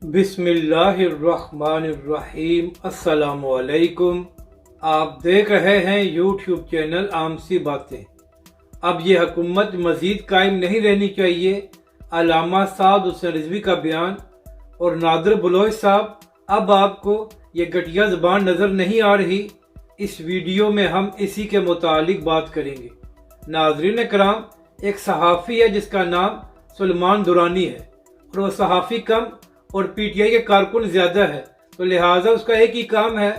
बिस्मिल्लाहिर्रहमानिर्रहीम। अस्सलामुअलैकुम। आप देख रहे हैं यूट्यूब चैनल आम सी बातें। अब ये हुकूमत मज़ीद कायम नहीं रहनी चाहिए। अल्लामा साद हुसैन रिजवी का बयान। और नादिर बलोच साहब, अब आपको ये घटिया ज़बान नज़र नहीं आ रही? इस वीडियो में हम इसी के मुतालिक बात करेंगे। नाज़रीन कराम, एक सहाफ़ी है जिसका नाम सुलेमान दुरानी है, और वो सहाफ़ी कम और पीटीआई के कारकुन ज़्यादा है, तो लिहाजा उसका एक ही काम है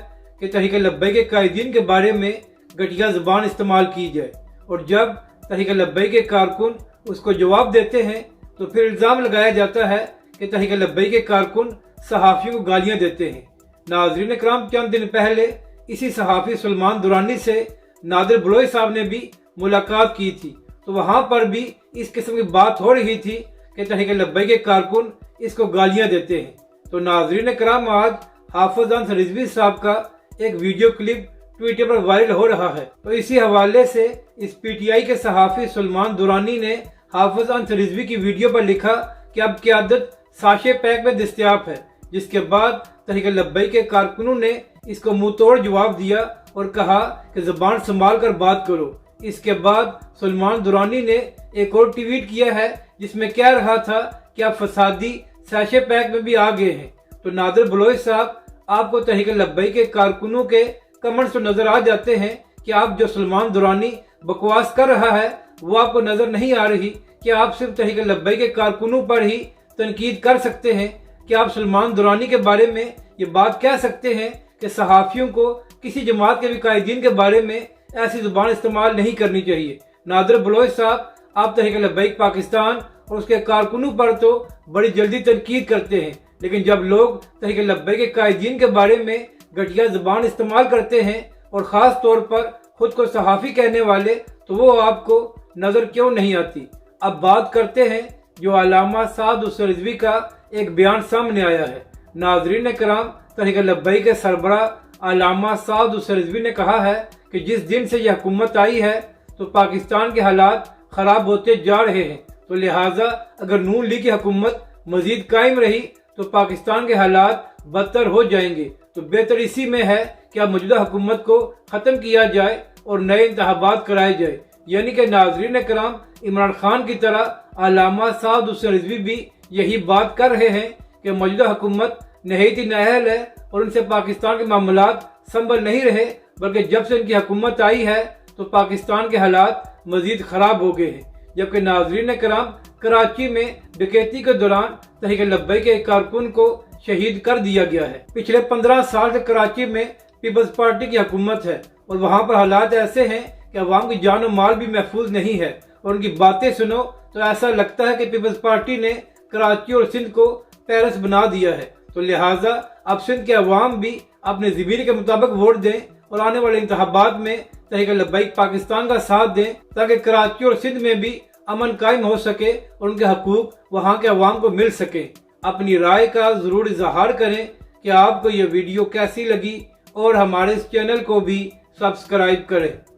कि तहरीक लब्बैक के कायदीन के बारे में घटिया ज़बान इस्तेमाल की जाए। और जब तहरीक लब्बैक के कारकुन उसको जवाब देते हैं तो फिर इल्ज़ाम लगाया जाता है कि तहरीक लब्बैक के कारकुन सहाफ़ियों को गालियाँ देते हैं। नाज़रीन कराम, चंद दिन पहले इसी सहाफ़ी सुलेमान दुरानी से नादिर बलोच साहब ने भी मुलाकात की थी, तो वहाँ पर भी इस किस्म की बात हो रही थी कि तहरीक लब्बैक के कारकुन इसको गालियां देते हैं। तो नाज़रीन कराम, आज हाफिज अंसर रिजवी साहब का एक वीडियो क्लिप ट्विटर पर वायरल हो रहा है। तो इसी हवाले से इस पीटीआई के सहाफ़ी सुलेमान दुरानी ने हाफिज अंसर रिजवी की वीडियो पर लिखा कि अब क़यादत साशे पैक में दस्तयाब है, जिसके बाद तहरीक लब्बैक के कारकुनों ने इसको मुंह तोड़ जवाब दिया और कहा कि ज़बान संभाल कर बात करो। इसके बाद सुलेमान दुरानी ने एक और ट्वीट किया है जिसमें कह रहा था कि आप फसादी साशे पैक में भी आ गए हैं। तो नादिर बलोच साहब, आपको तहरीक लब्बैक के कारकुनों के कमेंट्स तो नजर आ जाते हैं कि आप जो सुलेमान दुरानी बकवास कर रहा है वो आपको नजर नहीं आ रही कि आप सिर्फ तहरीक लब्बैक के कारकुनों पर ही तनकीद कर सकते हैं, कि आप सुलेमान दुरानी के बारे में ये बात कह सकते हैं कि सहाफ़ियों को किसी जमात के भी कायदीन के बारे में ऐसी जुबान इस्तेमाल नहीं करनी चाहिए। नादिर बलोच साहब, आप तहरीक लब्बैक पाकिस्तान और उसके कारकुनों पर तो बड़ी जल्दी तनकीद करते हैं, लेकिन जब लोग तहरीक लब्बैक के कायदीन के बारे में घटिया ज़बान इस्तेमाल करते हैं और ख़ास तौर पर खुद को सहाफ़ी कहने वाले, तो वो आपको नज़र क्यों नहीं आती? अब बात करते हैं जो अल्लामा साद हुसैन रिजवी का एक बयान सामने आया है। नाज़रीन कराम, तहरीक लब्बैक के सरबराह अल्लामा साद हुसैन रिजवी ने कहा है कि जिस दिन से यह हुकूमत आई है तो पाकिस्तान के हालात ख़राब होते जा रहे हैं, तो लिहाजा अगर नून लीग की हुकूमत मजीद कायम रही तो पाकिस्तान के हालात बदतर हो जाएंगे। तो बेहतर इसी में है कि अब मौजूदा हुकूमत को ख़त्म किया जाए और नए इंतखाबात कराए जाए। यानी कि नाज़रीन कराम, इमरान खान की तरह अल्लामा साद हुसैन रिजवी भी यही बात कर रहे हैं कि मौजूदा हुकूमत नहायत ही नाअहल है और उनसे पाकिस्तान के मामलात संभल नहीं रहे, बल्कि जब से उनकी हुकूमत आई है तो पाकिस्तान के हालात मजीद ख़राब हो गए हैं। जबकि नाज़रीन कराम, कराची में डकैती के दौरान तहरीक लब्बैक के कारकुन को शहीद कर दिया गया है। पिछले 15 साल से कराची में पीपल्स पार्टी की हुकूमत है और वहाँ पर हालात ऐसे हैं कि अवाम की जान और माल भी महफूज नहीं है, और उनकी बातें सुनो तो ऐसा लगता है कि पीपल्स पार्टी ने कराची और सिंध को पेरिस बना दिया है। तो लिहाजा अब सिंध के अवाम भी अपने ज़मीर के मुताबिक वोट दें और आने वाले इंतखाबात में तहरीक लब्बैक पाकिस्तान का साथ दें, ताकि कराची और सिंध में भी अमन कायम हो सके और उनके हकूक वहाँ के अवाम को मिल सके। अपनी राय का ज़रूर इजहार करें कि आपको ये वीडियो कैसी लगी, और हमारे इस चैनल को भी सब्सक्राइब करें।